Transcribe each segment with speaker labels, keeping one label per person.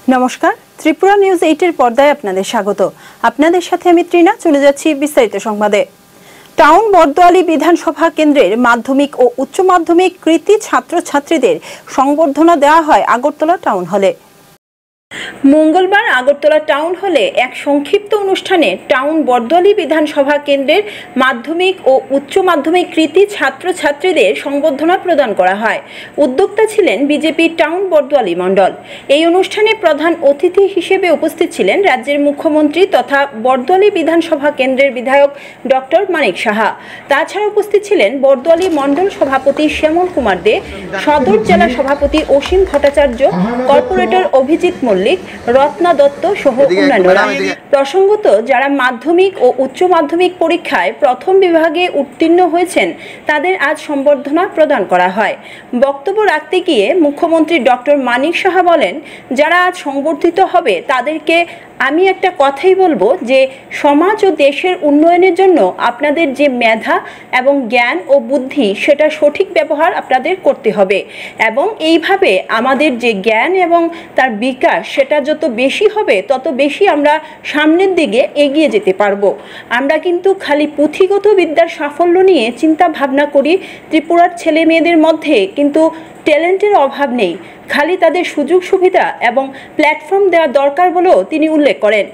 Speaker 1: নমস্কার, ত্রিপুরা নিউজ 8 এর পর্দায় আপনাদের স্বাগত। আপনাদের সাথে আমি ত্রিনা। চলে যাচ্ছি বিস্তারিত সংবাদে। টাউন বরদোয়ালি বিধানসভা কেন্দ্রের মাধ্যমিক ও উচ্চ মাধ্যমিক কৃতী ছাত্রছাত্রীদের সংবর্ধনা দেওয়া হয় আগরতলা টাউন হলে। মঙ্গলবার আগরতলা টাউন হলে এক সংক্ষিপ্ত অনুষ্ঠানে টাউন বরদোয়ালি বিধানসভা কেন্দ্রের মাধ্যমিক ও উচ্চ মাধ্যমিক কৃতী ছাত্রছাত্রীদের সংবর্ধনা প্রদান করা হয়। উদ্যোক্তা ছিলেন বিজেপি টাউন বরদোয়ালি মণ্ডল। এই অনুষ্ঠানে প্রধান অতিথি হিসেবে উপস্থিত ছিলেন রাজ্যের মুখ্যমন্ত্রী তথা বরদোয়ালি বিধানসভা কেন্দ্রের বিধায়ক ডক্টর মানিক সাহা। তাছাড়া উপস্থিত ছিলেন বরদোয়ালি মণ্ডল সভাপতি শ্যামল কুমার দে, সদর জেলা সভাপতি অসীম ভট্টাচার্য, কর্পোরেটর অভিজিৎ মল্লিক, রত্না দত্ত সহ অন্যান্যরা। প্রসঙ্গত, যারা মাধ্যমিক ও উচ্চ মাধ্যমিক পরীক্ষায় প্রথম বিভাগে উত্তীর্ণ হয়েছেন তাদের আজ সংবর্ধনা প্রদান করা হয়। বক্তব্য রাখতে গিয়ে মুখ্যমন্ত্রী ডক্টর মানিক সাহা বলেন, যারা আজ সংবর্ধিত হবে তাদেরকে আমি একটা কথাই বলবো যে সমাজ ও দেশের উন্নয়নের জন্য আপনাদের যে মেধা এবং জ্ঞান ও বুদ্ধি সেটা সঠিক ব্যবহার আপনাদের করতে হবে এবং এইভাবে আমাদের যে জ্ঞান এবং তার বিকাশ সেটা যত বেশি হবে তত বেশি আমরা সামনের দিকে এগিয়ে যেতে পারবো। আমরা কিন্তু খালি পুঁথিগত বিদ্যার সাফল্য নিয়ে চিন্তা ভাবনা করি। ত্রিপুরার ছেলে মেয়েদের মধ্যে কিন্তু ট্যালেন্টের অভাব নেই, খালি তাদের সুযোগ সুবিধা এবং প্ল্যাটফর্ম দেওয়া দরকার বলেও তিনি উল্লেখ করেন।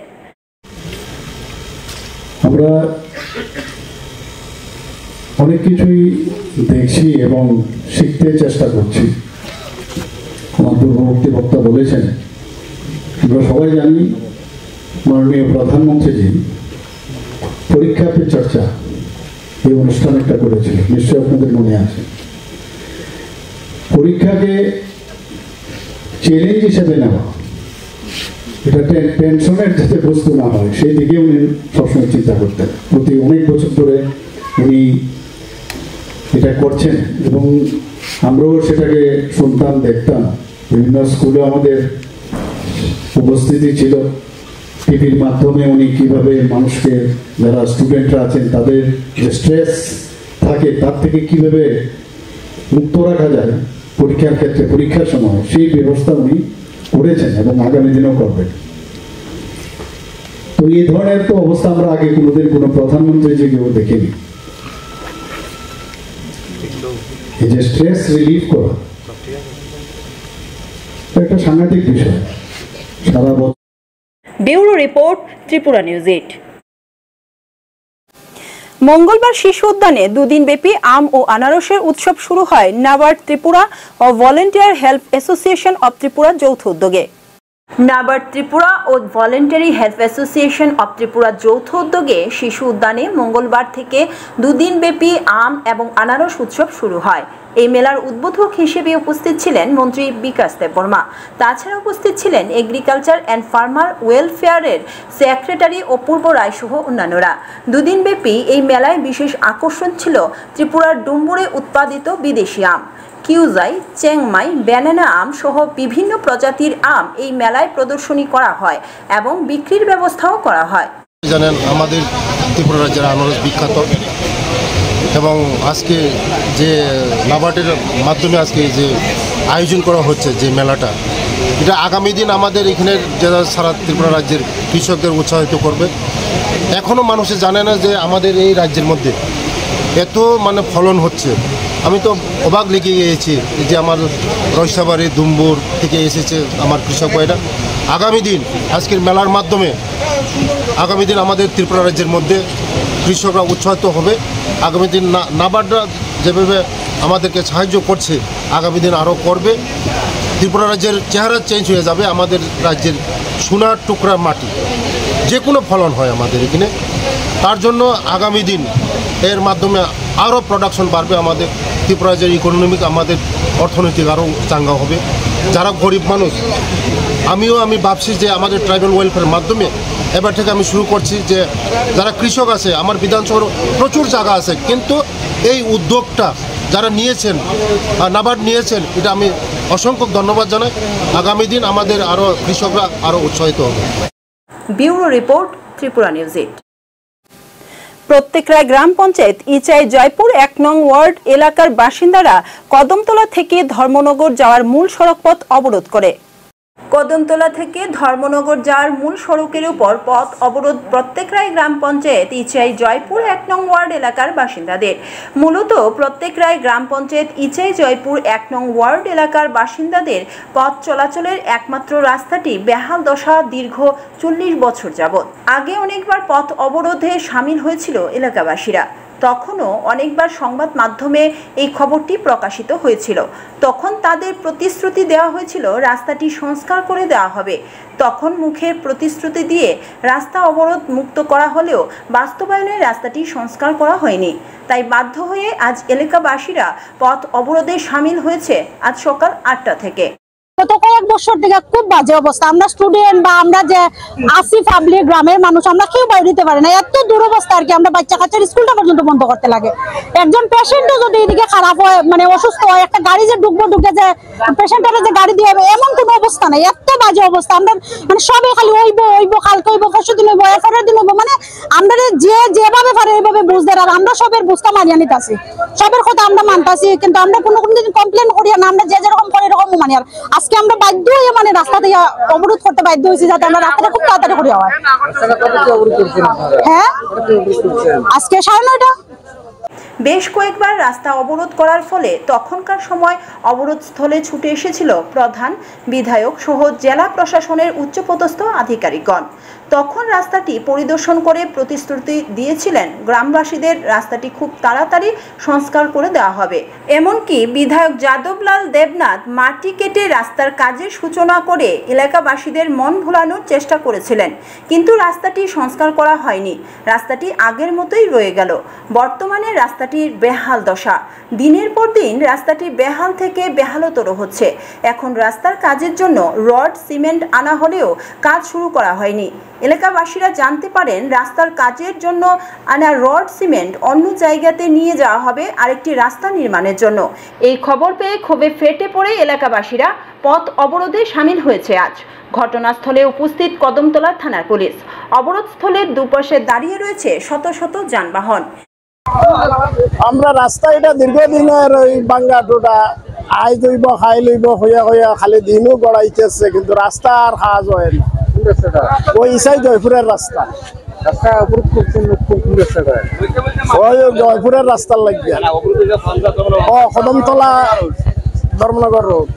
Speaker 2: আমরা অনেক কিছুই দেখছি এবং শিখতে চেষ্টা করছি। আমার পূর্ববর্তী বক্তা বলেছেন, আমরা সবাই জানি মাননীয় প্রধানমন্ত্রীজি পরীক্ষা পে চর্চা এই অনুষ্ঠান একটা করেছিল, নিশ্চয়ই আপনাদের মনে আছে। পরীক্ষাকে চ্যালেঞ্জ হিসেবে নেওয়া, এটা টেনশনের যাতে বস্তু না হয় সেই দিকে উনি সবসময় চিন্তা করতেন। প্রতি অনেক বছর ধরে উনি এটা করছেন এবং আমরাও সেটাকে শুনতাম, দেখতাম। বিভিন্ন স্কুলে আমাদের উপস্থিতি ছিল। টিভির মাধ্যমে উনি কিভাবে মানুষকে, যারা স্টুডেন্টরা আছেন তাদের যে স্ট্রেস থাকে তার থেকে কিভাবে মুক্ত রাখা যায় পরীক্ষার ক্ষেত্রে, পরীক্ষার সময়, সেই ব্যবস্থা উনি করেছেন এবং আগামী দিনেও করবেন। তো এই ধরনের তো অবস্থা আমরা আগে কোনোদিন কোনো প্রধানমন্ত্রী যে কেউ দেখিনি। এই যে স্ট্রেস রিলিফ করা একটা সাংঘাতিক বিষয়। সারা বছর।
Speaker 1: Bureau report, Tripura news 8। মঙ্গলবার শিশু উদ্যানে দুদিনব্যাপী আম ও আনারসের উৎসব শুরু হয় নাবার্ড ত্রিপুরা ও volunteer help association of Tripura যৌথ উদ্যোগে। নাবার্ড ত্রিপুরা ও voluntary help association of Tripura যৌথ উদ্যোগে শিশু উদ্যানে মঙ্গলবার থেকে দুদিনব্যাপী আম এবং আনারস উৎসব শুরু হয়। এই মেলার উদ্বোধক হিসেবে উপস্থিত ছিলেন মন্ত্রী বিকাশ দেববর্মা। তাছাড়া উপস্থিত ছিলেন এগ্রিকালচার অ্যান্ড ফার্মার ওয়েলফেয়ারের সেক্রেটারি অপূর্ব রায় সহ অন্যান্যরা। দুদিনব্যাপী এই মেলায় বিশেষ আকর্ষণ ছিল ত্রিপুরার ডুম্বুরে উৎপাদিত বিদেশি আম, কিউজাই, চেংমাই, ব্যানানা আম সহ বিভিন্ন প্রজাতির আম এই মেলায় প্রদর্শনী করা হয় এবং বিক্রির ব্যবস্থাও করা হয়।
Speaker 3: জানেন, আমাদের ত্রিপুরা রাজ্যের আনারস বিখ্যাত এবং আজকে যে নাবার্ডের মাধ্যমে আজকে যে আয়োজন করা হচ্ছে যে মেলাটা, এটা আগামী দিন আমাদের এখানে যারা সারা ত্রিপুরা রাজ্যের কৃষকদের উৎসাহিত করবে। এখনও মানুষে জানে না যে আমাদের এই রাজ্যের মধ্যে এত ফলন হচ্ছে। আমি তো অবাক লেগে গিয়েছি যে আমার রয়সাবাড়ি দুম্বুর থেকে এসেছে আমার কৃষক ভাইরা। আগামী দিন আজকের মেলার মাধ্যমে আগামী দিন আমাদের ত্রিপুরা রাজ্যের মধ্যে কৃষকরা উৎসাহিত হবে। আগামী দিন নাবার্ডরা যেভাবে আমাদেরকে সাহায্য করছে আগামী দিন আরও করবে। ত্রিপুরা রাজ্যের চেহারা চেঞ্জ হয়ে যাবে। আমাদের রাজ্যের সোনার টুকরা মাটি, যে কোনো ফলন হয় আমাদের এখানে। তার জন্য আগামী দিন এর মাধ্যমে আরও প্রোডাকশন বাড়বে। আমাদের ত্রিপুরা রাজ্যের ইকোনমিক, আমাদের অর্থনৈতিক আরও চাঙ্গা হবে। যারা গরিব মানুষ, আমি ভাবছি যে আমাদের ট্রাইবাল ওয়েলফেয়ারের মাধ্যমে এবার থেকে আমি শুরু করছি যে যারা কৃষক আছে, আমার বিধানসভার প্রচুর জায়গা আছে, কিন্তু এই উদ্যোগটা যারা নিয়েছেন, নাবার্ড নিয়েছেন, এটা আমি অসংখ্য ধন্যবাদ জানাই। আগামী দিন আমাদের আরও কৃষকরা আরও উৎসাহিত হবে।
Speaker 1: Bureau report, Tripura news 8। প্রত্যেকরায় গ্রাম পঞ্চায়েত ইচাই জয়পুর 1 নং ওয়ার্ড এলাকার বাসিন্দারা কদমতলা থেকে ধর্মনগর যাওয়ার মূল সড়ক পথ অবরোধ করে। কদমতলা থেকে ধর্মনগর যাওয়ার মূল সড়কের উপর পথ অবরোধ প্রত্যেকরাই গ্রাম পঞ্চায়েত ইচাই জয়পুর 1 নং ওয়ার্ড এলাকার বাসিন্দাদের। মূলত প্রত্যেকরাই গ্রাম পঞ্চায়েত ইচাই জয়পুর 1 নং ওয়ার্ড এলাকার বাসিন্দাদের পথ চলাচলের একমাত্র রাস্তাটি বেহাল দশা দীর্ঘ 40 বছর যাবৎ। আগে অনেকবার পথ অবরোধে সামিল হয়েছিল এলাকাবাসীরা। তখনও অনেকবার সংবাদ মাধ্যমে এই খবরটি প্রকাশিত হয়েছিল। তখন তাদের প্রতিশ্রুতি দেওয়া হয়েছিল রাস্তাটি সংস্কার করে দেওয়া হবে। তখন মুখের প্রতিশ্রুতি দিয়ে রাস্তা অবরোধ মুক্ত করা হলেও বাস্তবায়নে রাস্তাটি সংস্কার করা হয়নি। তাই বাধ্য হয়ে আজ এলাকাবাসীরা পথ অবরোধে সামিল হয়েছে আজ সকাল 8টা থেকে।
Speaker 4: গত কয়েক বছর থেকে খুব বাজে অবস্থা। আমরা স্টুডেন্ট বা আমরা যে আসি পাবলিক গ্রামের মানুষ আমরা কেউ বাইরে দিতে পারি না, এত দুরবস্থা আর কি। আমরা বাচ্চা কাচ্চার স্কুলটা পর্যন্ত বন্ধ করতে লাগে। একজন পেশেন্টও যদি এদিকে খারাপ হয়, মানে অসুস্থ হয়, একটা গাড়ি যে ঢুকে যে পেশেন্টের যে গাড়ি দিয়ে হবে এমন কোনো অবস্থা নাই। এত বাজে অবস্থা। আমরা মানে সবে খালি হইব কালকে হইব পরশু দিন হইব এরপরের দিন হইব, মানে আমরা যেভাবে পারে এইভাবে বুঝতে। আর আমরা সবের বুঝতে মানিয়ে নিতেছি, সবের কথা আমরা মানতেছি, কিন্তু আমরা কোনো দিন কমপ্লেন করি না। আমরা যে যেরকম করি এরকম মানি। আর আজকে আমরা বাধ্য হয়ে মানে রাস্তা থেকে অবরোধ করতে বাধ্য হয়েছি যাতে আমরা রাস্তাটা খুব তাড়াতাড়ি করে হয়। হ্যাঁ, আজকে 9:30।
Speaker 1: বেশ কয়েকবার রাস্তা অবরোধ করার ফলে তখনকার সময় অবরোধ স্থলে ছুটে এসেছিল প্রধান, বিধায়ক সহ জেলা প্রশাসনের উচ্চপদস্থ আধিকারিকগণ। তখন রাস্তাটি পরিদর্শন করে প্রতিশ্রুতি দিয়েছিলেন গ্রামবাসীদের রাস্তাটি খুব তাড়াতাড়ি সংস্কার করে দেওয়া হবে। এমনকি বিধায়ক যাদবলাল দেবনাথ মাটি কেটে রাস্তার কাজের সূচনা করে এলাকাবাসীদের মন ভোলানোর চেষ্টা করেছিলেন, কিন্তু রাস্তাটি সংস্কার করা হয়নি। রাস্তাটি আগের মতোই রয়ে গেল। বর্তমানে রাস্তাটির বেহাল দশা। দিনের পর দিন রাস্তাটি বেহাল থেকে বেহালতর হচ্ছে। এখন রাস্তার কাজের জন্য রড সিমেন্ট আনা হলেও কাজ শুরু করা হয়নি। এলাকাবাসীরা জানতে পারেন রাস্তার কাজের জন্য আনা রড সিমেন্ট অন্য জায়গাতে নিয়ে যাওয়া হবে আরেকটি রাস্তা নির্মাণের জন্য। এই খবর পেয়ে ক্ষোভে ফেটে পড়ে এলাকাবাসীরা পথ অবরোধে সামিল হয়েছে আজ। ঘটনাস্থলে উপস্থিত কদমতলা থানার পুলিশ। অবরোধস্থলের দুপাশে দাঁড়িয়ে রয়েছে শত শত যানবাহন।
Speaker 5: আমরা রাস্তা এটা দীর্ঘদিনের ওই বাঙ্গা টোটা আই দইব খাই লইব হইয়া খালি দিনও গড়াইতেছে, কিন্তু রাস্তা আর কাজ হয় না। ওই ইসাই জয়পুরের রাস্তা ওই জয়পুরের রাস্তার লাগিয়া কদমতলা ধর্মনগর রোড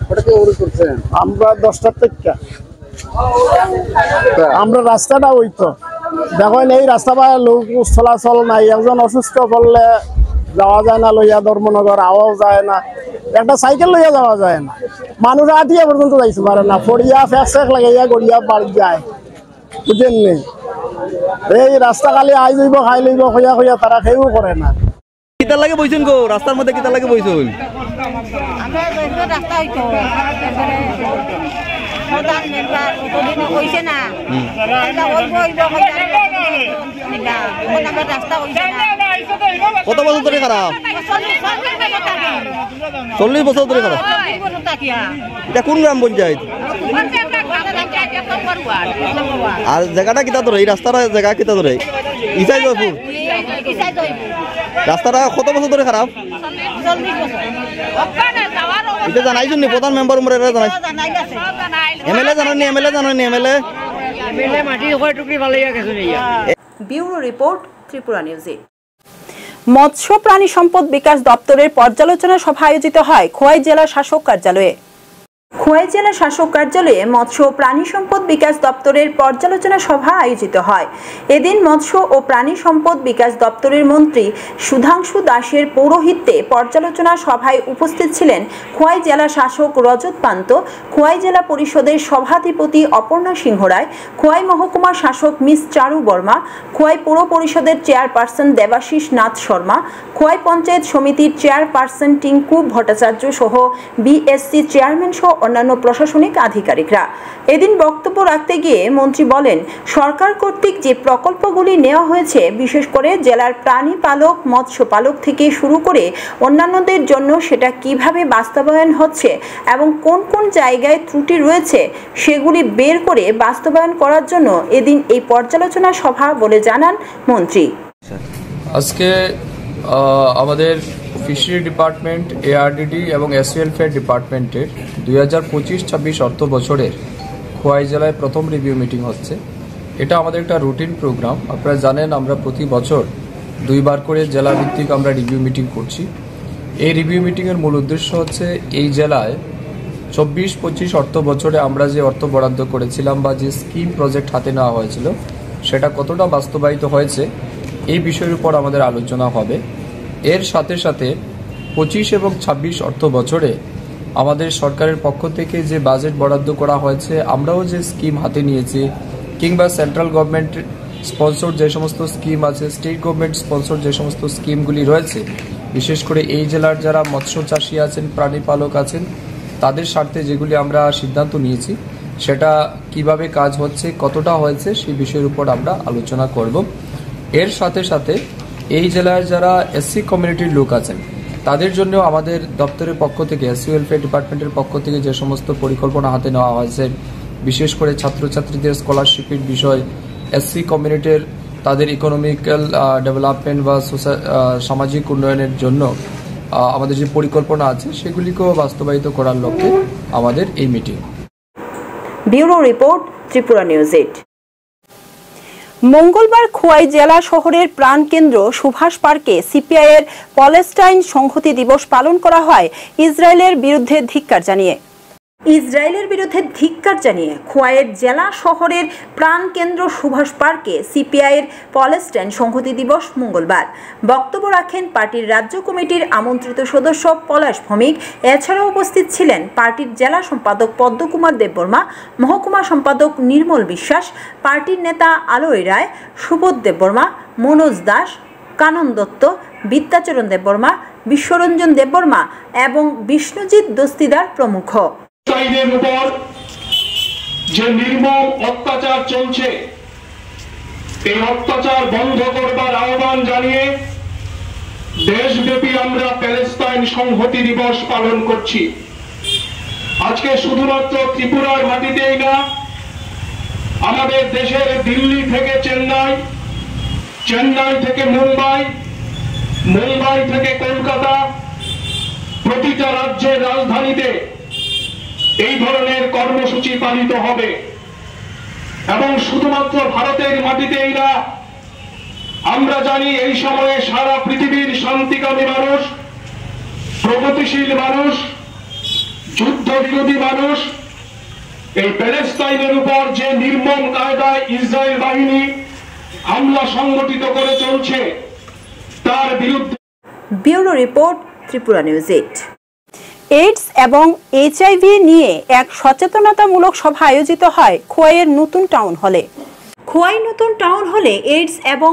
Speaker 5: আমরা 10টার থেকে আমরা রাস্তাটা ওই তো দেখেন এই রাস্তা বা লোক চলাচল নাই। একজন অসুস্থ পড়লে যাওয়া যায় না, লইয়া ধর্মনগর আওয়াও যায় না, একটা সাইকেল লইয়া যাওয়া যায় না। মানুষ আটিয়া পর্যন্ত যাইতে পারে না, পড়িয়া ফেক লাগাইয়া গড়িয়া বাড়ি যায়, বুঝেন নি? এই রাস্তা খালি আই লইব খাই লইব হইয়া তারা খেয়েও করে না।
Speaker 6: কিতা লাগে বইছেন গো রাস্তার মধ্যে? কিতা লাগে বইছেন? কত বছর ধরে খারাপ? 40 বছর ধরে খারাপ। এটা কোন গ্রাম পঞ্চায়েত? আর জায়গাটা কিতা ধরে? এই রাস্তাটা জায়গা কিতা ধরে? ইসাই জয়পুর রাস্তাটা কত বছর ধরে খারাপ? এটা জানাইছেন নি প্রধান মেম্বার উমরে? এমএলএ জানাননি?
Speaker 1: Bureau report, Tripura news. মৎস্য প্রাণী সম্পদ বিকাশ দপ্তরের পর্যালোচনা সভা আয়োজিত হয় খোয়াই জেলা শাসক কার্যালয়ে। খোয়াই জেলা শাসক কার্যালয়ে মৎস্য প্রাণী সম্পদ বিকাশ দপ্তরের পর্যালোচনা সভা আয়োজিত হয়। এদিন মৎস্য ও প্রাণী সম্পদ বিকাশ দপ্তরের মন্ত্রী সুধাংশু দাসের পৌরোহিত্যে পর্যালোচনা সভায় উপস্থিত ছিলেন খোয়াই জেলা শাসক রজত পান্ত, খোয়াই জেলা পরিষদের সভাধিপতি অপর্ণা সিংহ রায়, খোয়াই মহকুমা শাসক মিস চারু বর্মা, খোয়াই পৌর পরিষদের চেয়ারপারসন দেবাশিস নাথ শর্মা, খোয়াই পঞ্চায়েত সমিতির চেয়ারপারসন টিঙ্কু ভট্টাচার্য সহ বিএসসি চেয়ারম্যান সহ অন্যান্য প্রশাসনিক আধিকারিকরা। এদিন বক্তব্য রাখতে গিয়ে মন্ত্রী বলেন, সরকার কর্তৃক যে প্রকল্পগুলি নেওয়া হয়েছে বিশেষ করে জেলার প্রাণী পালক, মৎস্য পালক থেকে শুরু করে অন্যান্যদের জন্য সেটা কিভাবে বাস্তবায়ন হচ্ছে এবং কোন কোন জায়গায় ত্রুটি রয়েছে সেগুলি বের করে বাস্তবায়ন করার জন্য এদিন এই পর্যালোচনা সভা বলে জানান মন্ত্রী।
Speaker 7: আজকে আমাদের ফিশারি ডিপার্টমেন্ট, এআরডিডি এবং এসওয়েলফেয়ার ডিপার্টমেন্টের 2025-26 অর্থ বছরের খোয়াই জেলায় প্রথম রিভিউ মিটিং হচ্ছে। এটা আমাদের একটা রুটিন প্রোগ্রাম। আপনারা জানেন আমরা প্রতি বছর 2 বার করে জেলা ভিত্তিক আমরা রিভিউ মিটিং করছি। এই রিভিউ মিটিংয়ের মূল উদ্দেশ্য হচ্ছে এই জেলায় 24-25 অর্থ বছরে আমরা যে অর্থ বরাদ্দ করেছিলাম বা যে স্কিম প্রজেক্ট হাতে নেওয়া হয়েছিল সেটা কতটা বাস্তবায়িত হয়েছে এই বিষয়ের উপর আমাদের আলোচনা হবে। এর সাথে সাথে 25 এবং 26 অর্থ বছরে আমাদের সরকারের পক্ষ থেকে যে বাজেট বরাদ্দ করা হয়েছে, আমরাও যে স্কিম হাতে নিয়েছি কিংবা সেন্ট্রাল গভর্নমেন্ট স্পন্সর যে সমস্ত স্কিম আছে, স্টেট গভর্নমেন্ট স্পন্সর যে সমস্ত স্কিমগুলি রয়েছে, বিশেষ করে এই জেলার যারা মৎস্য চাষী আছেন, প্রাণী পালক আছেন, তাদের স্বার্থে যেগুলি আমরা সিদ্ধান্ত নিয়েছি সেটা কিভাবে কাজ হচ্ছে, কতটা হয়েছে সেই বিষয়ের উপর আমরা আলোচনা করব। এর সাথে সাথে এই জেলায় যারা এসসি কমিউনিটির লোক আছেন তাদের জন্য আমাদের দপ্তরের পক্ষ থেকে, এসসি ওয়েলফেয়ার ডিপার্টমেন্টের পক্ষ থেকে যে সমস্ত পরিকল্পনা হাতে নেওয়া হয়েছে, বিশেষ করে ছাত্রছাত্রীদের স্কলারশিপের বিষয়, এসসি কমিউনিটির তাদের ইকোনমিক্যাল ডেভেলপমেন্ট বা সামাজিক উন্নয়নের জন্য আমাদের যে পরিকল্পনা আছে সেগুলিকেও বাস্তবায়িত করার লক্ষ্যে আমাদের এই meeting.
Speaker 1: Bureau report, Tripura news 8। মঙ্গলবার খোয়াই জেলা শহরের প্রাণকেন্দ্র সুভাষ পার্কে সিপিআই এর প্যালেস্টাইন সংহতি দিবস পালন করা হয় ইসরায়েলের বিরুদ্ধে ধিক্কার জানিয়ে খোয়াইয়ের জেলা শহরের প্রাণকেন্দ্র সুভাষ পার্কে সিপিআই এর প্যালেস্টাইন সংহতি দিবস মঙ্গলবার। বক্তব্য রাখেন পার্টির রাজ্য কমিটির আমন্ত্রিত সদস্য পলাশ ভৌমিক। এছাড়াও উপস্থিত ছিলেন পার্টির জেলা সম্পাদক পদ্মকুমার দেববর্মা, মহকুমা সম্পাদক নির্মল বিশ্বাস, পার্টির নেতা আলোয় রায়, সুবোধ দেববর্মা, মনোজ দাস, কানন দত্ত, বিদ্যাচরণ দেববর্মা, বিশ্বরঞ্জন দেববর্মা এবং বিষ্ণুজিৎ দস্তিদার প্রমুখ।
Speaker 8: ইসরায়েলের উপর যে নির্মম অত্যাচার চলছে, এই অত্যাচার বন্ধ করবার আহ্বান জানিয়ে দেশব্যাপী আমরা প্যালেস্টাইন সংহতি দিবস পালন করছি। আজকে শুধুমাত্র ত্রিপুরার মাটিতেই না, আমাদের দেশের দিল্লি থেকে চেন্নাই, চেন্নাই থেকে মুম্বাই, মুম্বাই থেকে কলকাতা, প্রতিটা রাজ্যের রাজধানীতে এই ধরনের কর্মসূচি পালিত হবে। এবং শুধুমাত্র ভারতের মাটিতেই না, আমরা জানি এই সময়ে সারা পৃথিবীর শান্তিকামী মানুষ, প্রগতিশীল মানুষ, যুদ্ধ বিরোধী মানুষ এই প্যালেস্টাইনের উপর যে নির্মম কায়দায় ইসরায়েল বাহিনী হামলা সংগঠিত করে চলছে তার বিরুদ্ধে।
Speaker 1: Bureau report, Tripura news 8। AIDS এবং HIV নিয়ে এক সচেতনতামূলক সভা আয়োজিত হয় খোয়াইয়ের নতুন টাউন হলে। খোয়াই নতুন টাউন হলে এইডস এবং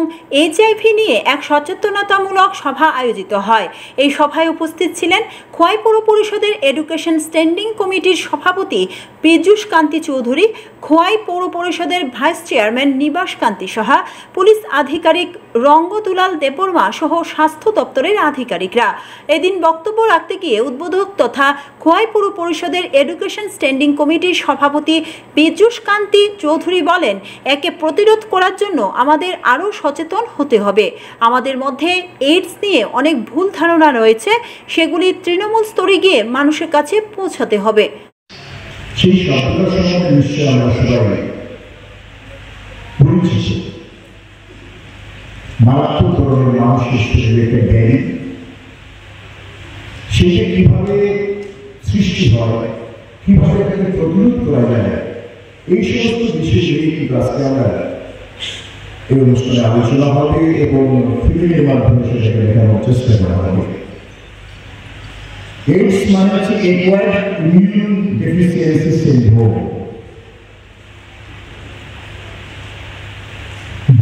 Speaker 1: HIV নিয়ে এক সচেতনতামূলক সভা আয়োজিত হয়। এই সভায় উপস্থিত ছিলেন খোয়াই পৌর পরিষদের এডুকেশন স্ট্যান্ডিং কমিটির সভাপতি পীযূষ কান্তি চৌধুরী, খোয়াই পৌর পরিষদের ভাইস চেয়ারম্যান নিবাস কান্তি সাহা, পুলিশ আধিকারিক রঙ্গদুলাল দেববর্মা সহ স্বাস্থ্য দপ্তরের আধিকারিকরা। এদিন বক্তব্য রাখতে গিয়ে উদ্বোধক তথা খোয়াই পৌর পরিষদের এডুকেশন স্ট্যান্ডিং কমিটির সভাপতি পীযূষ কান্তি চৌধুরী বলেন, একে প্রতিরোধ করার জন্য আমাদের আরও সচেতন হতে হবে। আমাদের মধ্যে এইডস নিয়ে অনেক ভুল ধারণা রয়েছে, সেগুলি তৃণমূল স্তরে গিয়ে মানুষের কাছে পৌঁছাতে হবে।
Speaker 9: সেই সফলতার সময় নিশ্চয় আমরা সবাই বুঝেছি মারাত্মক ধরনের মানসিক একটা ব্যাধি, সেটা কিভাবে সৃষ্টি হয়, কিভাবে এটাকে প্রতিরোধ করা যায়, এই সমস্ত বিষয় নিয়ে কিন্তু আজকে আমরা এই অনুষ্ঠানে আলোচনা হবে এবং ফিল্মের মাধ্যমে সেটাকে দেখানোর চেষ্টা করা হবে। এইডস মানে হচ্ছে অ্যাকোয়ার্ড ইমিউন ডেফিসিয়েন্সি সিনড্রোম,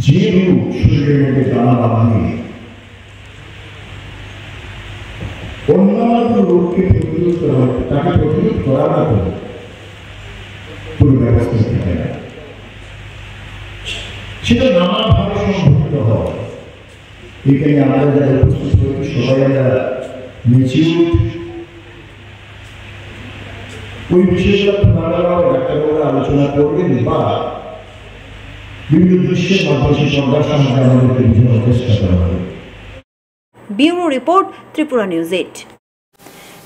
Speaker 9: যে রোগ শরীরের মধ্যে টানা বাঁধে অন্যান্য রোগকে প্রতিরোধ করা, তাকে প্রতিরোধ করার মতো পুরো ব্যবস্থা থাকে না, সেটা নানাভাবে সংঘটিত হয়। এখানে আমরা যারা উপস্থিত হয়েছি সবাই আমরা ম্যাচিউর ওই বিষয়গুলো ডাক্তারবাবুরা আলোচনা করবেন বা বিভিন্ন দৃশ্যের মাধ্যমে সংবাদ সমাজে আমাদেরকে বোঝানোর চেষ্টা করা হবে।
Speaker 1: Bureau report, Tripura news 8।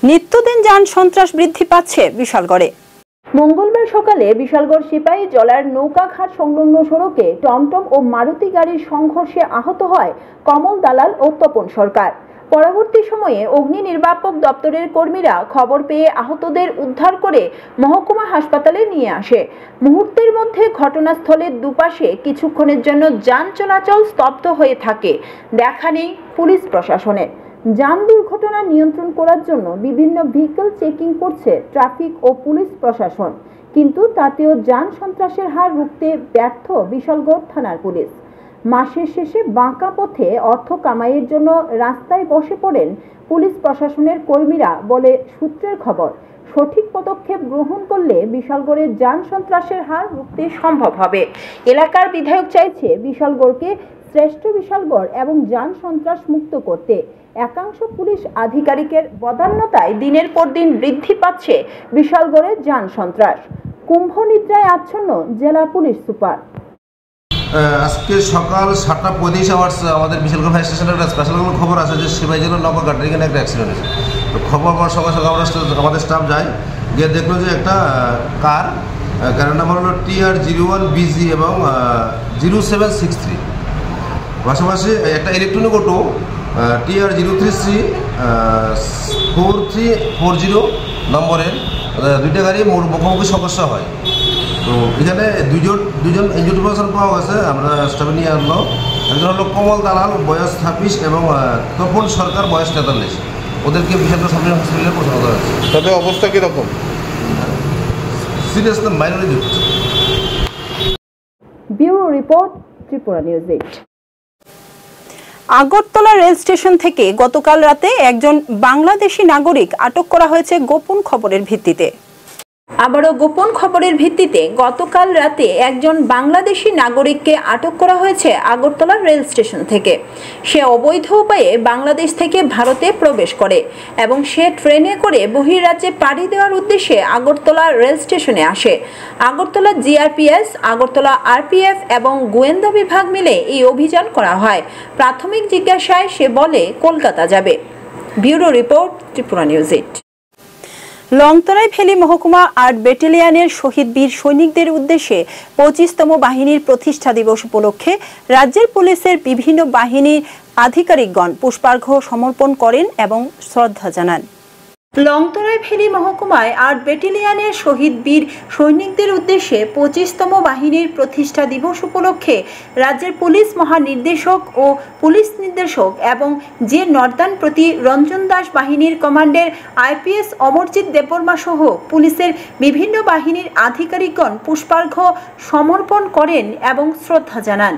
Speaker 1: নিত্যদিন যান সন্ত্রাস বৃদ্ধি পাচ্ছে বিশালগড়ে। মঙ্গলবার সকালে বিশালগড় সিপাহী জলার নৌকাঘাট সংলগ্ন সড়কে টমটম ও মারুতি গাড়ির সংঘর্ষে আহত হয় কমল দালাল ও তপন সরকার। পরবর্তী সময়ে অগ্নি নির্বাপক দপ্তরের কর্মীরা খবর পেয়ে আহতদের উদ্ধার করে মহকুমা হাসপাতালে নিয়ে আসে। মুহূর্তের মধ্যে ঘটনাস্থলের দুপাশে কিছুক্ষণের জন্য যান চলাচল স্তব্ধ হয়ে থাকে। দেখা নেই পুলিশ প্রশাসনের। যান দুর্ঘটনা নিয়ন্ত্রণ করার জন্য বিভিন্ন ভেহিকল চেকিং করছে ট্রাফিক ও পুলিশ প্রশাসন, কিন্তু তাতেও যান সন্ত্রাসের হার রুখতে ব্যর্থ বিশালগড় থানার পুলিশ। মাসের শেষে বাঁকা পথে অর্থ কামাইয়ের জন্য রাস্তায় বসে পড়েন পুলিশ প্রশাসনের কর্মীরা বলে সূত্রের খবর। সঠিক পদক্ষেপ গ্রহণ করলে বিশালগড়ের যান সন্ত্রাসের হার রুখতে সম্ভব হবে। এলাকার বিধায়ক চাইছে বিশালগড়কে শ্রেষ্ঠ বিশালগড় এবং যান সন্ত্রাস মুক্ত করতে। একাংশ পুলিশ আধিকারিকের বদান্যতায় দিনের পর দিন বৃদ্ধি পাচ্ছে বিশালগড়ের যান সন্ত্রাস। কুম্ভ নিদ্রায় আচ্ছন্ন জেলা পুলিশ সুপার।
Speaker 10: আজকে সকাল 7:35 আমাদের বিশালগড় ফায়ার স্টেশনের একটা স্পেশাল খবর আছে যে সিপাহীজলা নৌকাঘাটের এখানে একটা অ্যাক্সিডেন্ট হয়েছে। তো খবর পাওয়ার সঙ্গে সঙ্গে আমাদের স্টাফ যায়, গিয়ে দেখলো যে একটা কারের নাম্বার হলো TR01BG এবং 0763, পাশাপাশি একটা ইলেকট্রনিক অটো TR033 4340 নম্বরের দুইটা গাড়ি মুখোমুখি সংঘর্ষ হয়। তো এখানে দুজন ইনজুর্ড পারসন পাওয়া গেছে, আমরা স্টাফে নিয়ে আনলো। একজন হলো কমল দালাল বয়স 26 এবং তপন সরকার বয়স 43। ওদেরকে বিশালগড় সরকারি হসপিটালে পৌঁছানো হয়েছে।
Speaker 3: তাদের অবস্থা কীরকম?
Speaker 10: সিরিয়াস না মাইনরি হচ্ছে।
Speaker 1: Bureau report, Tripura news 8। Agartala rail station থেকে গতকাল রাতে একজন বাংলাদেশি নাগরিক আটক করা হয়েছে গোপন খবরের ভিত্তিতে। আবারও গোপন খবরের ভিত্তিতে গতকাল রাতে একজন বাংলাদেশি নাগরিককে আটক করা হয়েছে আগরতলা রেল স্টেশন থেকে। সে অবৈধ উপায়ে বাংলাদেশ থেকে ভারতে প্রবেশ করে এবং সে ট্রেনে করে বহির্রাজ্যে পাড়ি দেওয়ার উদ্দেশ্যে আগরতলা রেল স্টেশনে আসে। আগরতলা জিআরপিএস, আগরতলা আরপিএফ এবং গোয়েন্দা বিভাগ মিলে এই অভিযান করা হয়। প্রাথমিক জিজ্ঞাসায় সে বলে কলকাতা যাবে। Bureau report, Tripura news 8। লংতরাই ভ্যালি মহকুমা 8 ব্যাটালিয়নের শহীদ বীর সৈনিকদের উদ্দেশ্যে 25তম বাহিনীর প্রতিষ্ঠা দিবস উপলক্ষে রাজ্যের পুলিশের বিভিন্ন বাহিনীর আধিকারিকগণ পুষ্পার্ঘ্য সমর্পণ করেন এবং শ্রদ্ধা জানান। লংতরাই ভ্যালি মহকুমায় 8 ব্যাটালিয়নের শহীদ বীর সৈনিকদের উদ্দেশ্যে 25তম বাহিনীর প্রতিষ্ঠা দিবস উপলক্ষে রাজ্যের পুলিশ মহানির্দেশক ও পুলিশ নির্দেশক এবং যে নর্দান প্রতি রঞ্জন দাস বাহিনীর কমান্ডের আইপিএস অমরজিৎ দেববর্মা সহ পুলিশের বিভিন্ন বাহিনীর আধিকারিকগণ পুষ্পার্ঘ্য সমর্পণ করেন এবং শ্রদ্ধা জানান।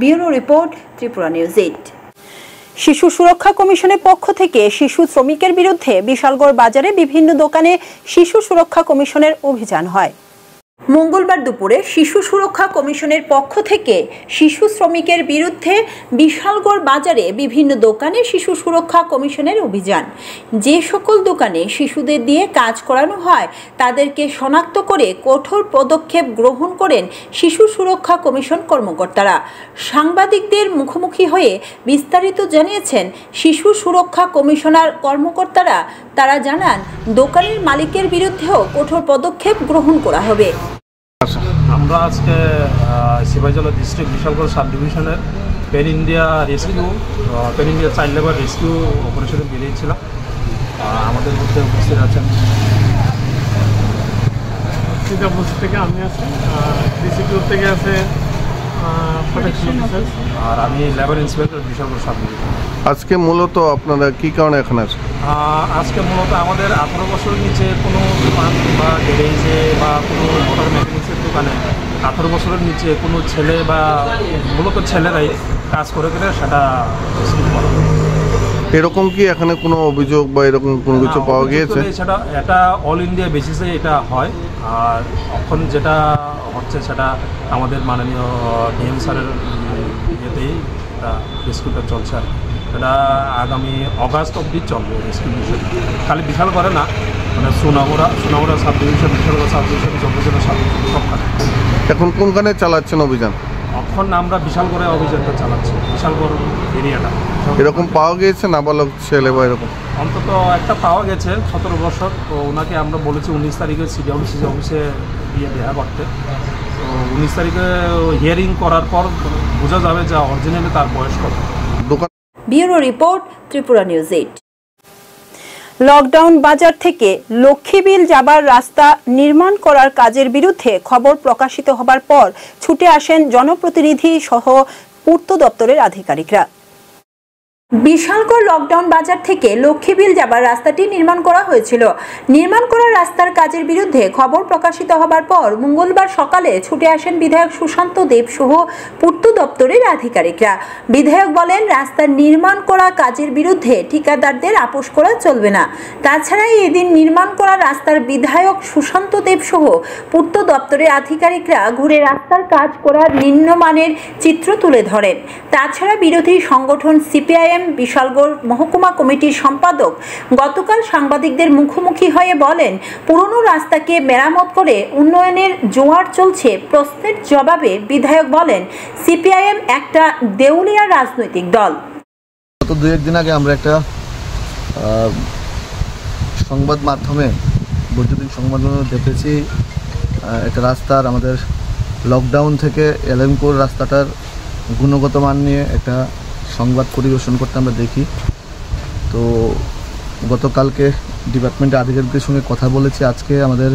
Speaker 1: Bureau report, Tripura news 8। শিশু সুরক্ষা কমিশনের পক্ষ থেকে শিশু শ্রমিকের বিরুদ্ধে বিশালগড় বাজারে বিভিন্ন দোকানে শিশু সুরক্ষা কমিশনের অভিযান হয়। মঙ্গলবার দুপুরে শিশু সুরক্ষা কমিশনের পক্ষ থেকে শিশু শ্রমিকের বিরুদ্ধে বিশালগড় বাজারে বিভিন্ন দোকানে শিশু সুরক্ষা কমিশনের অভিযান। যে সকল দোকানে শিশুদের দিয়ে কাজ করানো হয় তাদেরকে শনাক্ত করে কঠোর পদক্ষেপ গ্রহণ করেন শিশু সুরক্ষা কমিশন কর্মকর্তারা। সাংবাদিকদের মুখোমুখি হয়ে বিস্তারিত জানিয়েছেন শিশু সুরক্ষা কমিশনার কর্মকর্তারা। তারা জানান দোকানের মালিকের বিরুদ্ধেও কঠোর পদক্ষেপ গ্রহণ করা হবে।
Speaker 11: আমরা আজকে সিপাহীজলা ডিস্ট্রিক্ট বিশালগড় সাব ডিভিশনের pen India child labour rescue অপারেশনে বেরিয়েছিলাম। আমাদের মধ্যে উপস্থিত আছেন থেকে আমি আছি, ডিসিপিও থেকে আছে আর আমি labour inspector Bishalgarh sub division.
Speaker 3: আজকে মূলত আপনারা কী কারণে এখানে আছেন?
Speaker 11: আজকে মূলত আমাদের 18 বছরের নিচে কোনো দোকান বা গ্যারেজে বা কোনো মোটর মেকানিক্সের দোকানে 18 বছরের নিচে কোনো ছেলে বা মূলত ছেলেরাই কাজ করে গেলে সেটা
Speaker 3: এরকম কি এখানে কোনো অভিযোগ বা এরকম কোনো কিছু পাওয়া গিয়েছে?
Speaker 11: সেটা এটা অল ইন্ডিয়া বেসিসে এটা হয়। আর এখন যেটা হচ্ছে সেটা আমাদের মাননীয় ডিএম স্যারের ইয়েতেই রেস্কিউটা চলছে। এটা আগামী অগাস্ট অবধি চলবে রেস্কিউ মিশন। খালি বিশালগড়ে না, মানে Sonamura sub division, Bishalgarh sub division, চব্বিশজনের সাব ডিভিশন সবখানে।
Speaker 3: এখন কোনখানে চালাচ্ছেন অভিযান?
Speaker 11: এখন আমরা বিশালগড়ে অভিযানটা চালাচ্ছি, বিশালগড় এরিয়াটা।
Speaker 3: এরকম পাওয়া গিয়েছে নাবালক ছেলে বা এরকম?
Speaker 11: অন্তত একটা পাওয়া গেছে 17 বছর। তো ওনাকে আমরা বলেছি 19 তারিখে সিডিউসি অফিসে দিয়ে দেওয়া করতে। তো 19 তারিখে হিয়ারিং করার পর বোঝা যাবে যে অরিজিনালি তার বয়স কত।
Speaker 1: Bureau report, Tripura news 8। Lockdown বাজার থেকে লক্ষ্মীবিল যাবার রাস্তা নির্মাণ করার কাজের বিরুদ্ধে খবর প্রকাশিত হবার পর ছুটে আসেন জনপ্রতিনিধি সহ পূর্ত দপ্তরের আধিকারিকরা। বিশালগড় লকডাউন বাজার থেকে লক্ষ্মীবিল যাবার রাস্তাটি নির্মাণ করা হয়েছিল। নির্মাণ করা রাস্তার কাজের বিরুদ্ধে খবর প্রকাশিত হবার পর মঙ্গলবার সকালে ছুটে আসেন বিধায়ক সুশান্ত দেব সহ পূর্ত দপ্তরের আধিকারিকরা। বিধায়ক বলেন, রাস্তার নির্মাণ করা কাজের বিরুদ্ধে ঠিকাদারদের আপোষ করা চলবে না। তাছাড়া এদিন নির্মাণ করা রাস্তার বিধায়ক সুশান্ত দেব সহ পূর্ত দপ্তরের আধিকারিকরা ঘুরে রাস্তার কাজ করার নিম্নমানের চিত্র তুলে ধরেন। তাছাড়া বিরোধী সংগঠন সিপিআইএম বিশালগড় মহকুমা কমিটির সম্পাদক গতকাল সাংবাদিকদের মুখোমুখি হয়ে বলেন, পুরনো রাস্তাকে মেরামত করে উন্নয়নের জোয়ার চলছে। প্রশ্নের জবাবে বিধায়ক বলেন, সিপিআইএম একটা দেউলিয়া রাজনৈতিক দল।
Speaker 12: গত 2-1 দিন আগে আমরা একটা সংবাদ মাধ্যমে বৈদ্যুতিক সংবাদ মাধ্যমে দেখেছি একটা রাস্তার আমাদের লকডাউন থেকে এলেমপুর রাস্তাটার গুণগত মান নিয়ে একটা সংবাদ পরিবেশন করতে আমরা দেখি। তো গতকালকে ডিপার্টমেন্টের আধিকারিকদের সঙ্গে কথা বলেছি। আজকে আমাদের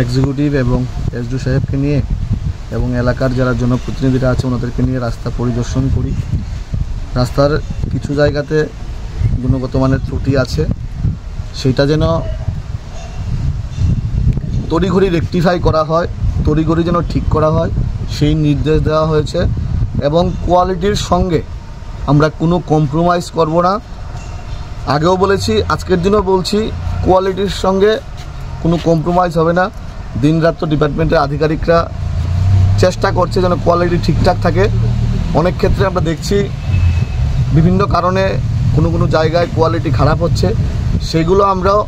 Speaker 12: এক্সিকিউটিভ এবং এসডিও সাহেবকে নিয়ে এবং এলাকার যারা জনপ্রতিনিধিরা আছে ওনাদেরকে নিয়ে রাস্তা পরিদর্শন করি। রাস্তার কিছু জায়গাতে গুণগত মানের ত্রুটি আছে, সেটা যেন তড়িঘড়ি রেকটিফাই করা হয়, তড়িঘড়ি যেন ঠিক করা হয় সেই নির্দেশ দেওয়া হয়েছে। এবং কোয়ালিটির সঙ্গে আমরা কোনো কম্প্রোমাইজ করব না। আগেও বলেছি, আজকের দিনও বলছি, কোয়ালিটির সঙ্গে কোনো কম্প্রোমাইজ হবে না। দিনরাত ডিপার্টমেন্টের আধিকারিকরা চেষ্টা করছে যেন কোয়ালিটি ঠিকঠাক থাকে। অনেক ক্ষেত্রে আমরা দেখছি বিভিন্ন কারণে কোনো জায়গায় কোয়ালিটি খারাপ হচ্ছে, সেগুলো আমরাও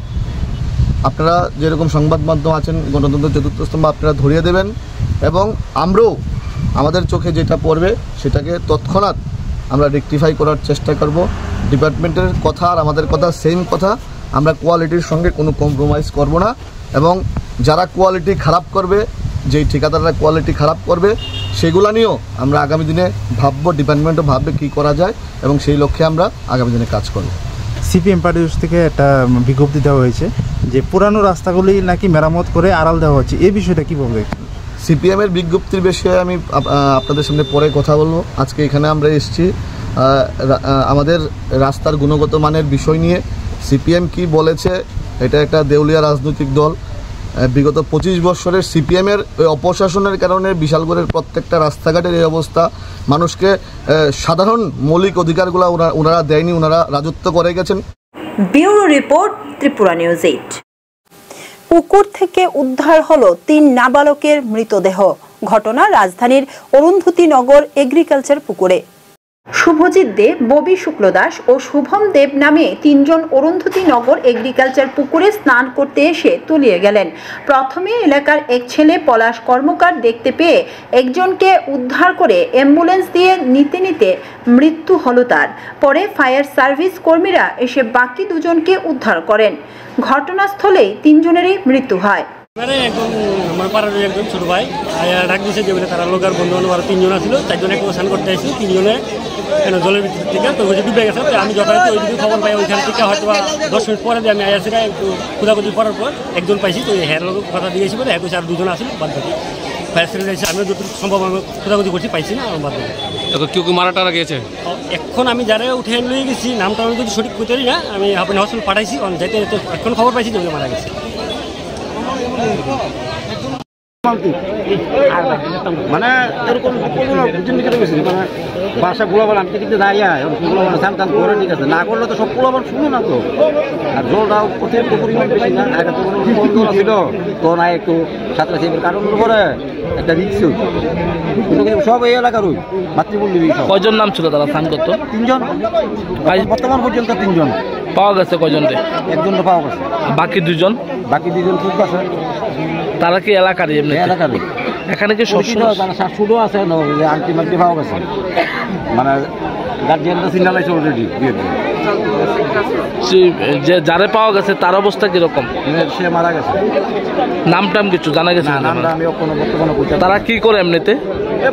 Speaker 12: আপনারা যেরকম সংবাদ মাধ্যম আছেন গণতন্ত্রের চতুর্থ স্তম্ভ আপনারা ধরিয়ে দেবেন এবং আমরাও আমাদের চোখে যেটা পড়বে সেটাকে তৎক্ষণাৎ আমরা রেকটিফাই করার চেষ্টা করব। ডিপার্টমেন্টের কথা আর আমাদের কথা সেম কথা, আমরা কোয়ালিটির সঙ্গে কোনো কম্প্রোমাইজ করব না। এবং যারা কোয়ালিটি খারাপ করবে, যেই ঠিকাদাররা কোয়ালিটি খারাপ করবে, সেগুলো নিয়েও আমরা আগামী দিনে ভাববো, ডিপার্টমেন্টও ভাববে কী করা যায় এবং সেই লক্ষ্যে আমরা আগামী দিনে কাজ করব।
Speaker 13: সিপিএম পার্টির থেকে একটা বিজ্ঞপ্তি দেওয়া হয়েছে যে পুরানো রাস্তাগুলি নাকি মেরামত করে আড়াল দেওয়া হচ্ছে, এই বিষয়টা কী বলবে?
Speaker 12: সিপিএমের বিজ্ঞপ্তির বিষয়ে আমি আপনাদের সামনে পরে কথা বলবো। আজকে এখানে আমরা এসেছি আমাদের রাস্তার গুণগত মানের বিষয় নিয়ে। সিপিএম কি বলেছে, এটা একটা দেউলিয়া রাজনৈতিক দল। বিগত 25 বছরের সিপিএমের অপশাসনের কারণে বিশালগড়ের প্রত্যেকটা রাস্তাঘাটের এই অবস্থা। মানুষকে সাধারণ মৌলিক অধিকারগুলো ওনারা দেয়নি, ওনারা রাজত্ব করে গেছেন।
Speaker 1: Bureau report, Tripura news 8। পুকুর থেকে উদ্ধার হলো 3 নাবালকের মৃতদেহ। ঘটনা রাজধানীর অরুন্ধতী নগর এগ্রিকালচার পুকুরে। শুভজিৎ দেব, ববি শুক্লদাস ও শুভম দেব নামে 3 জন অরুন্ধতী নগর এগ্রিকালচার পুকুরে স্নান করতে এসে তলিয়ে গেলেন। প্রথমে এলাকার এক ছেলে পলাশ কর্মকার দেখতে পেয়ে একজনকে উদ্ধার করে অ্যাম্বুলেন্স দিয়ে নিতে মৃত্যু হলো তার। পরে ফায়ার সার্ভিস কর্মীরা এসে বাকি 2 জনকে উদ্ধার করেন। ঘটনাস্থলেই 3 জনেরই মৃত্যু হয়।
Speaker 14: আমার পাড়ার একজন ছোট ভাই ডাক দিয়েছে যে তারা লোকের বন্ধু বান্ধব আরো 3 জন আসছিল, 4 জনে স্নান করতে আসছিল। 3 জনে জলের ভিতর থেকে তো ডুবে গেছে। আমি যথাযথ ওইদিকে খবর পাই, ওইখান থেকে হয়তো 10 মিনিট পরে আমি আইসি একটু খোঁজাখুঁজি করার পর একজন পাইছি। তো হ্যার লোক কথা দিয়েছি বলে হ্যাঁ আর 2 জন আসছিল, বাদ বাকি ফায়ার সার্ভিস আছে। আমিও যতটুকু সম্ভব আমি খোঁজাখুঁজি করছি, পাইছি না আমার বাদ বাকি।
Speaker 15: কেউ মারা টারা গেছে?
Speaker 14: এখন আমি যারা উঠে নিয়ে গেছি নামটা আমি যদি সঠিক করতে পারি না, আমি আপনার হসপিটাল পাঠাইছি। যাইতে এখন খবর পাইছি যে মারা গেছে।
Speaker 16: মানে এরকম মানে বাসা গোলাবাল আমি কিন্তু দাঁড়িয়ে গোলাবাল স্নান টান করে ঠিক আছে, না করলে তো সব গোলাবাল শুনো না তো। আর জলটাও অতিরিক্ত পরিমাণ বেশি না, আগে তো ছিল তো না একটু সাঁতরা সেবের কারণের উপরে একটা রিক্স কিন্তু সব এই এলাকারই মাতৃপল্লী।
Speaker 15: কয়জন নাম ছিল তারা স্নান করতো?
Speaker 16: 3 জন বর্তমান পর্যন্ত 3 জন
Speaker 15: পাওয়া গেছে। কয়জন?
Speaker 16: একজনটা পাওয়া গেছে।
Speaker 15: বাকি 2 জন?
Speaker 16: বাকি 2 জন ঠিক আছে।
Speaker 15: তারা কি এলাকারই? এমনি
Speaker 16: এলাকারই।
Speaker 15: এখানে কি
Speaker 16: শাশুড়ও আছে, আন্টি মান্টি পাওয়া গেছে, মানে গার্জিয়ানরা সিগনাল আছে অলরেডি।
Speaker 15: যে যারে পাওয়া গেছে তার অবস্থা কিরকম?
Speaker 16: সে মারা গেছে।
Speaker 15: নাম টাম কিছু জানা গেছে?
Speaker 16: নামটা আমি কোনো বর্তমানে বলতে।
Speaker 15: তারা কি করে এমনিতে?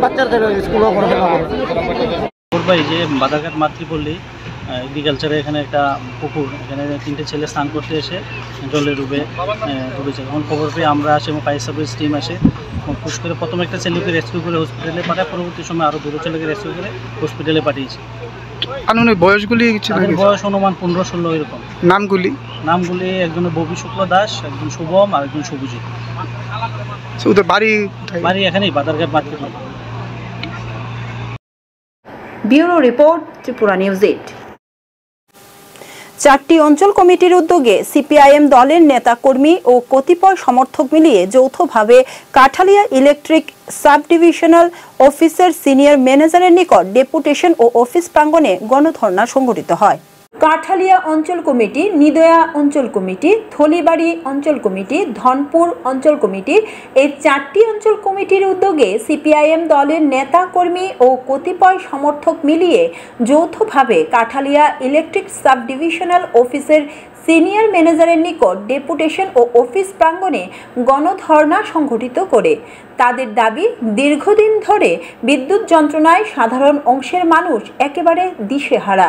Speaker 16: বাচ্চাদের স্কুলও করে।
Speaker 17: ভাই যে বাদারঘাট মাতৃপল্লী এগ্রিকালচারে এখানে একটা পুকুর, এখানে 3টে ছেলে স্নান করতে এসে জলে ডুবেছে। তখন খবর পেয়ে আমরা আসে এবং ফায়ার সার্ভিস টিম আসে, পুশ করে প্রথমে একটা ছেলেকে রেস্কিউ করে হসপিটালে পাঠায়, পরবর্তী সময় আরও 2 ছেলেকে রেস্কিউ করে হসপিটালে পাঠিয়েছে।
Speaker 18: আনুমানিক বয়সগুলি
Speaker 17: বয়স অনুমান 15-16 এরকম।
Speaker 18: নামগুলি
Speaker 17: একজনের ববি শুক্ল দাস, একজন শুভম আর একজন শুভজিৎ। বাড়ি এখানেই Badarghat Matripalli.
Speaker 1: Bureau report, Tripura news 8। 4টি অঞ্চল কমিটির উদ্যোগে সিপিআইএম দলের নেতাকর্মী ও কতিপয় সমর্থক মিলিয়ে যৌথভাবে কাঠালিয়া ইলেকট্রিক সাব ডিভিশনাল অফিসের সিনিয়র ম্যানেজারের নিকট ডেপুটেশন ও অফিস প্রাঙ্গণে গণধর্ণা সংঘটিত হয়। কাঠালিয়া অঞ্চল কমিটি, নিদয়া অঞ্চল কমিটি, থলিবাড়ি অঞ্চল কমিটি, ধনপুর অঞ্চল কমিটি, এই 4টি অঞ্চল কমিটির উদ্যোগে সিপিআইএম দলের নেতা কর্মী ও কতিপয় সমর্থক মিলিয়ে যৌথভাবে কাঠালিয়া ইলেকট্রিক সাব ডিভিশনাল অফিসের সিনিয়র ম্যানেজারের নিকট ডেপুটেশন ও অফিস প্রাঙ্গণে গণধর্ণা সংঘটিত করে তাদের দাবি, দীর্ঘদিন ধরে বিদ্যুৎ যন্ত্রণায় সাধারণ অংশের মানুষ একেবারে দিশেহারা,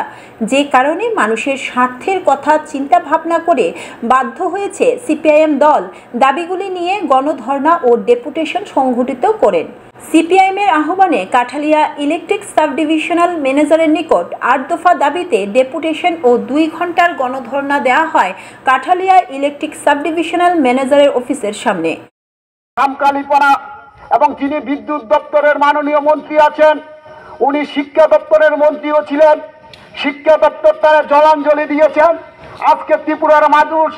Speaker 1: যে কারণে মানুষের স্বার্থের কথা চিন্তা ভাবনা করে বাধ্য হয়েছে সিপিআইএম দল দাবিগুলি নিয়ে গণধর্ণা ও ডেপুটেশন সংঘটিত করেন। সিপিআইএমের আহ্বানে কাঠালিয়া ইলেকট্রিক সাব ডিভিশনাল ম্যানেজারের নিকট 8 দফা দাবিতে ডেপুটেশন ও 2 ঘন্টার গণধর্ণা দেওয়া হয় কাঠালিয়া ইলেকট্রিক সাব ডিভিশনাল ম্যানেজারের অফিসের সামনে।
Speaker 19: রামকালীপাড়া এবং যিনি বিদ্যুৎ দপ্তরের মাননীয় মন্ত্রী আছেন, উনি শিক্ষা দপ্তরের মন্ত্রীও ছিলেন, শিক্ষা দপ্তর তারা জলাঞ্জলি দিয়েছেন। আজকে ত্রিপুরার মানুষ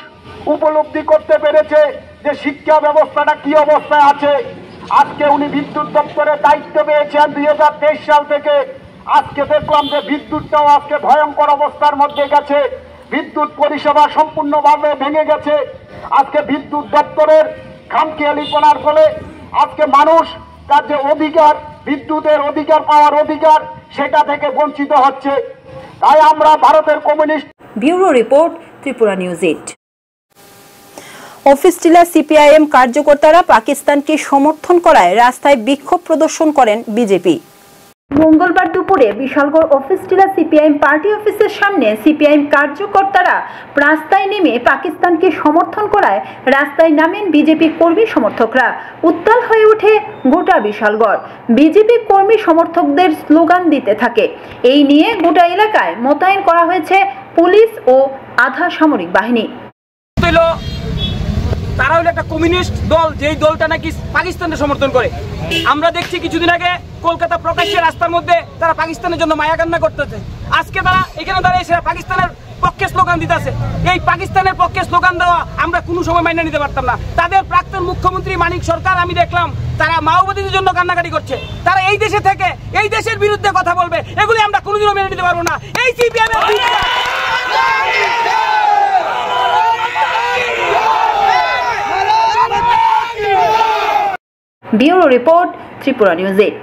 Speaker 19: উপলব্ধি করতে পেরেছে যে শিক্ষা ব্যবস্থাটা কি অবস্থায় আছে। আজকে উনি বিদ্যুৎ দপ্তরের দায়িত্ব পেয়েছেন 2023 সাল থেকে। আজকে দেখলাম যে বিদ্যুৎটাও আজকে ভয়ঙ্কর অবস্থার মধ্যে গেছে, বিদ্যুৎ পরিষেবা সম্পূর্ণভাবে ভেঙে গেছে। আজকে বিদ্যুৎ দপ্তরের খামখেয়ালিপনার ফলে আজকে মানুষ তার যে অধিকার, বিদ্যুতের অধিকার পাওয়ার অধিকার, সেটা থেকে বঞ্চিত হচ্ছে। তাই আমরা ভারতের communist.
Speaker 1: Bureau report, Tripura news 8। Office টিলা সিপিআইএম কার্যকর্তারা পাকিস্তানকে সমর্থন করায় রাস্তায় বিক্ষোভ প্রদর্শন করেন বিজেপি। মঙ্গলবার দুপুরে বিশালগড় অফিস টিলা সিপিআইএম পার্টি অফিসের সামনে সিপিআইএম কার্যকর্তারা রাস্তায় নেমে পাকিস্তানকে সমর্থন করায় রাস্তায় নামেন বিজেপি কর্মী সমর্থকরা। উত্তাল হয়ে ওঠে গোটা বিশালগড়। বিজেপি কর্মী সমর্থকদের স্লোগান দিতে থাকে। এই নিয়ে গোটা এলাকায় মোতায়েন করা হয়েছে পুলিশ ও আধা সামরিক বাহিনী।
Speaker 20: তারা হলো একটা কমিউনিস্ট দল, যেই দলটা নাকি পাকিস্তানের সমর্থন করে। আমরা দেখছি কিছুদিন আগে কলকাতা প্রকাশ্যে রাস্তার মধ্যে তারা পাকিস্তানের জন্য মায়া কান্না করতেছে। আজকে তারা এখানে দাঁড়িয়ে এসে পাকিস্তানের পক্ষে স্লোগান দিতেছে। এই পাকিস্তানের পক্ষে স্লোগান দেওয়া আমরা কোনো সময় মাইনে নিতে পারতাম না। তাদের প্রাক্তন মুখ্যমন্ত্রী মানিক সরকার, আমি দেখলাম তারা মাওবাদীদের জন্য কান্নাকাটি করছে। তারা এই দেশে থেকে এই দেশের বিরুদ্ধে কথা বলবে, এগুলি আমরা কোনোদিনও মেনে নিতে পারবো না। এই CPM
Speaker 1: bureau report, Tripura news 8।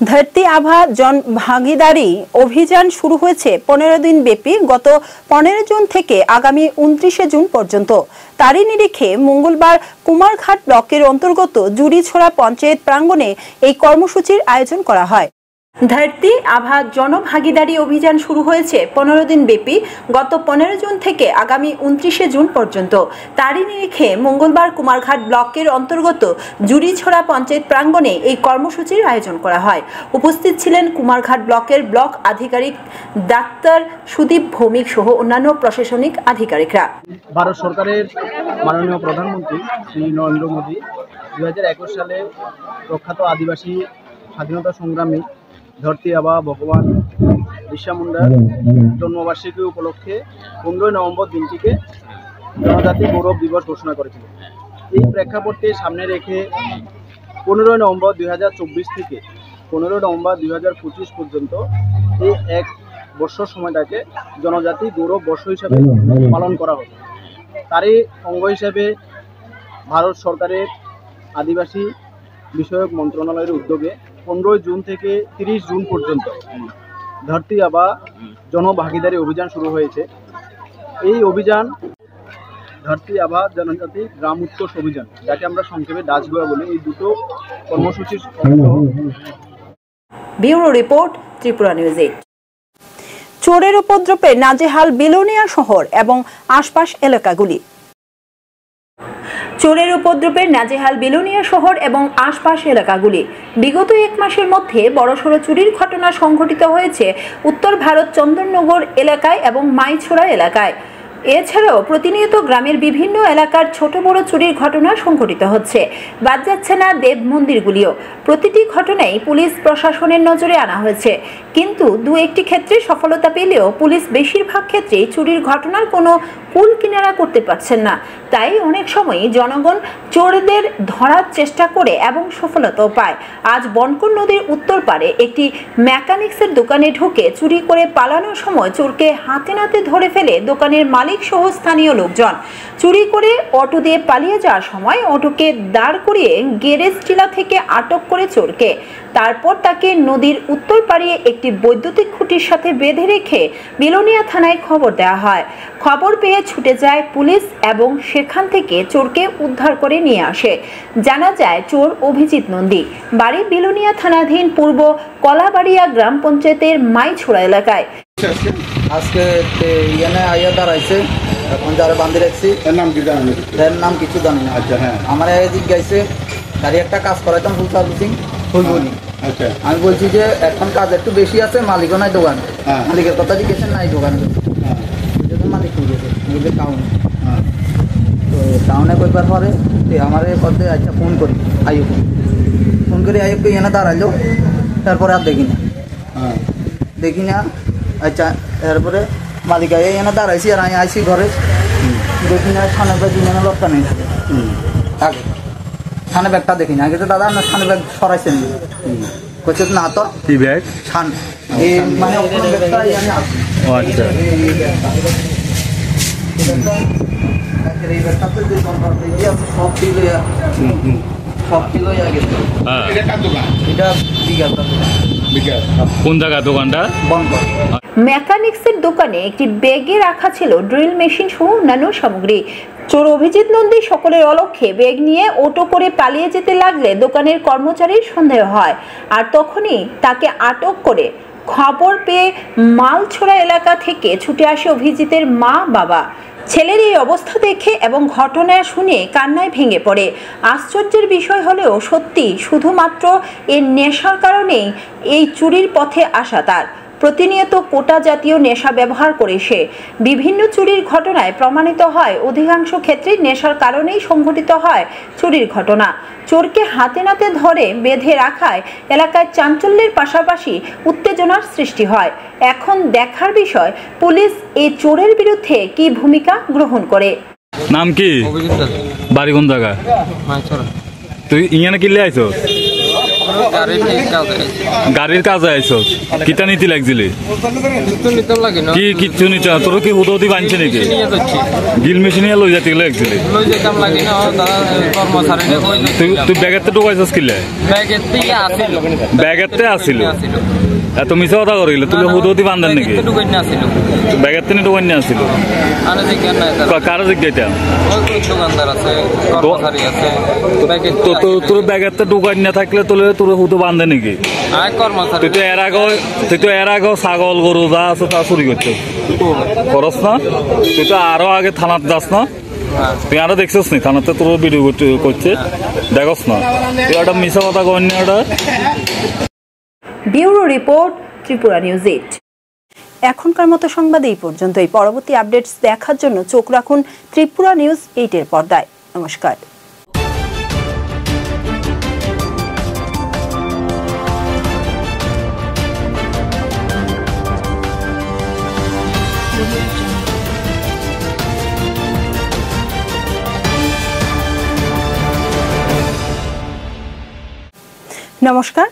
Speaker 1: ধরতি আভা জন ভাগিদারি অভিযান শুরু হয়েছে 15 দিন ব্যাপী, গত 15 জুন থেকে আগামী 29 জুন পর্যন্ত। তারই নিরিখে মঙ্গলবার কুমারঘাট ব্লকের অন্তর্গত জুড়িছড়া পঞ্চায়েত প্রাঙ্গণে এই কর্মসূচির আয়োজন করা হয়। ধরতি আভা জনভাগিদারি অভিযান শুরু হয়েছে 15 দিন ব্যাপী, গত 15 জুন থেকে আগামী 29 জুন পর্যন্ত। তারই নিরিখে মঙ্গলবার কুমারঘাট ব্লকের অন্তর্গত জুড়িছড়া পঞ্চায়েত প্রাঙ্গণে এই কর্মসূচির আয়োজন করা হয়। উপস্থিত ছিলেন কুমারঘাট ব্লকের ব্লক আধিকারিক ডাক্তার সুদীপ ভৌমিক সহ অন্যান্য প্রশাসনিক আধিকারিকরা।
Speaker 21: ভারত সরকারের মাননীয় প্রধানমন্ত্রী শ্রী নরেন্দ্র মোদী 2021 সালে প্রখ্যাত আদিবাসী স্বাধীনতা সংগ্রামী ধরতি আবা ভগবান বিরসা মুন্ডার জন্মবার্ষিকী উপলক্ষে 15 নভেম্বর দিনটিকে জনজাতি গৌরব দিবস ঘোষণা করেছিল। এই প্রেক্ষাপটকে সামনে রেখে 15 নভেম্বর 2024 থেকে 15 নভেম্বর 2025 পর্যন্ত এই 1 বছর সময়টাকে জনজাতি গৌরব বর্ষ হিসাবে পালন করা হবে। তারই অঙ্গ হিসাবে ভারত সরকারের আদিবাসী বিষয়ক মন্ত্রণালয়ের উদ্যোগে 15 জুন থেকে 30 জুন পর্যন্ত ধরতি আবা জনভাগিদারি অভিযান শুরু হয়েছে। এই অভিযান ধরতি আবা জনজাতি গ্রাম উৎকর্ষ অভিযান, যাকে আমরা সংক্ষেপে ডাচগোয়া বলি। এই দুটো কর্মসূচির
Speaker 1: ব্যুরো রিপোর্ট, ত্রিপুরা নিউজ 8। চোরের উপদ্রবে নাজেহাল বিলোনিয়া শহর এবং আশপাশ এলাকাগুলি। চোরের উপদ্রবের নাজেহাল বিলোনিয়া শহর এবং আশপাশ এলাকাগুলি। বিগত 1 মাসের মধ্যে বড়সড় চুরির ঘটনা সংঘটিত হয়েছে উত্তর ভারত চন্দননগর এলাকায় এবং মাইছড়া এলাকায়। এছাড়াও প্রতিনিয়ত গ্রামের বিভিন্ন এলাকার ছোট বড় চুরির ঘটনা সংঘটিত হচ্ছে। বাদ যাচ্ছে না দেব মন্দিরগুলিও। প্রতিটি ঘটনাই পুলিশ প্রশাসনের নজরে আনা হয়েছে, কিন্তু 2-1টি ক্ষেত্রে সফলতা পেলেও পুলিশ বেশিরভাগ ক্ষেত্রেই চুরির ঘটনার কোনো কুল কিনারা করতে পারছেন না। তাই অনেক সময়ই জনগণ চোরদের ধরার চেষ্টা করে এবং সফলতাও পায়। আজ বনকর নদীর উত্তর পারে একটি মেকানিক্সের দোকানে ঢুকে চুরি করে পালানোর সময় চোরকে হাতে নাতে ধরে ফেলে দোকানের মালিক সহ স্থানীয় লোকজন। চুরি করে অটো দিয়ে পালিয়ে যাওয়ার সময় অটোকে দাঁড় করিয়ে গ্যারেজ টিলা থেকে আটক করে চোরকে। তারপর তাকে নদীর উত্তর পাড়িয়ে একটি বৈদ্যুতিক খুঁটির সাথে বেঁধে রেখে বিলোনিয়া থানায় খবর দেওয়া হয়। খবর পেয়ে ছুটে যায় পুলিশ এবং সেখান থেকে চোরকে উদ্ধার করে নিয়ে আসে। জানা যায় চোর অভিজিৎ নন্দী, বাড়ি বিলোনিয়া থানাধীন পূর্ব কলাবাড়িয়া গ্রাম পঞ্চায়েতের মাইছড়া এলাকায়।
Speaker 2: আজকে ইয়ানে আইয়া দাঁড়াইছে, এখন যারা বান্ধি রাখছি। এর নাম কি জানেন? এর নাম কিছু জানি না। আচ্ছা, হ্যাঁ। আমার জিজ্ঞাসে গাড়ি একটা কাজ করাইতাম, ফুল সার্ভিসিং হইবনি। আচ্ছা, আমি বলছি যে এখন কাজ একটু বেশি আছে, মালিকও নাই দোকান। মালিকের কথা জিজ্ঞেসেন নাই দোকান, মালিক হয়ে গেছে টাউনে। তো টাউনে কইবার পরে আমার কথা আচ্ছা ফোন করি আইয়ুকে, ফোন করি আইয়ুকে এনে দাঁড়াইলো। তারপরে আর দেখি না। আচ্ছা, এরপরে মালিক আই এনে দাঁড়াইছি আর আমি আইসি ঘরে, দেখি না ছানে ব্যাগ এনে লটকা নেই থাকে। আগে ছানে ব্যাগটা দেখি না, আগে তো দাদা আপনার ছানে ব্যাগ সরাইছেন, কইছে না তো কি ব্যাগ ছান এই মানে ব্যাগটা এনে আছে। ও আচ্ছা, এই ব্যাগটা তো যে কোন দিয়ে সব দিলে সব কিলো আগে। হ্যাঁ, এটা কার দোকান? এটা বিকাশ দোকান। কোন জায়গা দোকানটা? বনকর
Speaker 1: মেকানিক্সের দোকানে একটি ব্যাগে রাখা ছিল ড্রিল মেশিন সহ অন্যান্য সামগ্রী। চোর অভিজিৎ নন্দী সকলের অলক্ষ্যে ব্যাগ নিয়ে অটো করে পালিয়ে যেতে লাগলে দোকানের কর্মচারীর সন্দেহ হয়, আর তখনই তাকে আটক করে খবর পেয়ে মালছড়া এলাকা থেকে ছুটে আসে অভিজিতের মা বাবা। ছেলের এই অবস্থা দেখে এবং ঘটনা শুনে কান্নায় ভেঙে পড়ে। আশ্চর্যের বিষয় হলেও সত্যি শুধুমাত্র এর নেশার কারণেই এই চুরির পথে আসা তার। প্রতিনিয়ত কোটা জাতীয় নেশা ব্যবহার করে সে বিভিন্ন চুরির ঘটনায় প্রমাণিত হয় অধিকাংশ ক্ষেত্রে নেশার কারণেই সংঘটিত হয় চুরির ঘটনা। চোরকে হাতে নাতে ধরে বেঁধে রাখায় এলাকায় চাঞ্চল্যের পাশাপাশি উত্তেজনার সৃষ্টি হয়। এখন দেখার বিষয় পুলিশ এই চোরের বিরুদ্ধে কি ভূমিকা গ্রহণ করে।
Speaker 22: নাম কি? বাড়ি কোন জায়গা? তুই ইয়া কিনলে আইছো? গাড়ির কাজে আইছো? কিতা নীতি লাগছিলি? কি কিচ্ছু নিচ তোর কি উদৌতি বানছে নাকি? গিল মেশিন লই যাতে লাগছিলি? তুই ব্যাগেতে ঢুকাইছস কিলে? ব্যাগেতে আসিল। এত মিছা কথা করিল, তুই উদৌতি বান্ধেন নাকি? ব্যাগেতে নি ঢুকাই নিয়ে আসিল। কারো জিজ্ঞাসা তোর ব্যাগেতে ঢুকাই না থাকলে তোর তোর হুতো বান্ধে নাকি? তুই তো এর আগেও ছাগল গরু যা আছে তা চুরি করছো করস না? তুই তো আরো আগে থানাতে যাস না? তুই আরো দেখছিস নি থানাতে তোর ভিডিও করছে দেখস না? তুই একটা মিছা কথা কর না। ওটা
Speaker 1: ব্যুরো রিপোর্ট, ত্রিপুরা নিউজ 8। এখনকার মতো সংবাদ এই পর্যন্তই। পরবর্তী আপডেটস দেখার জন্য চোখ রাখুন ত্রিপুরা নিউজ 8-এর পর্দায়। নমস্কার। নমস্কার,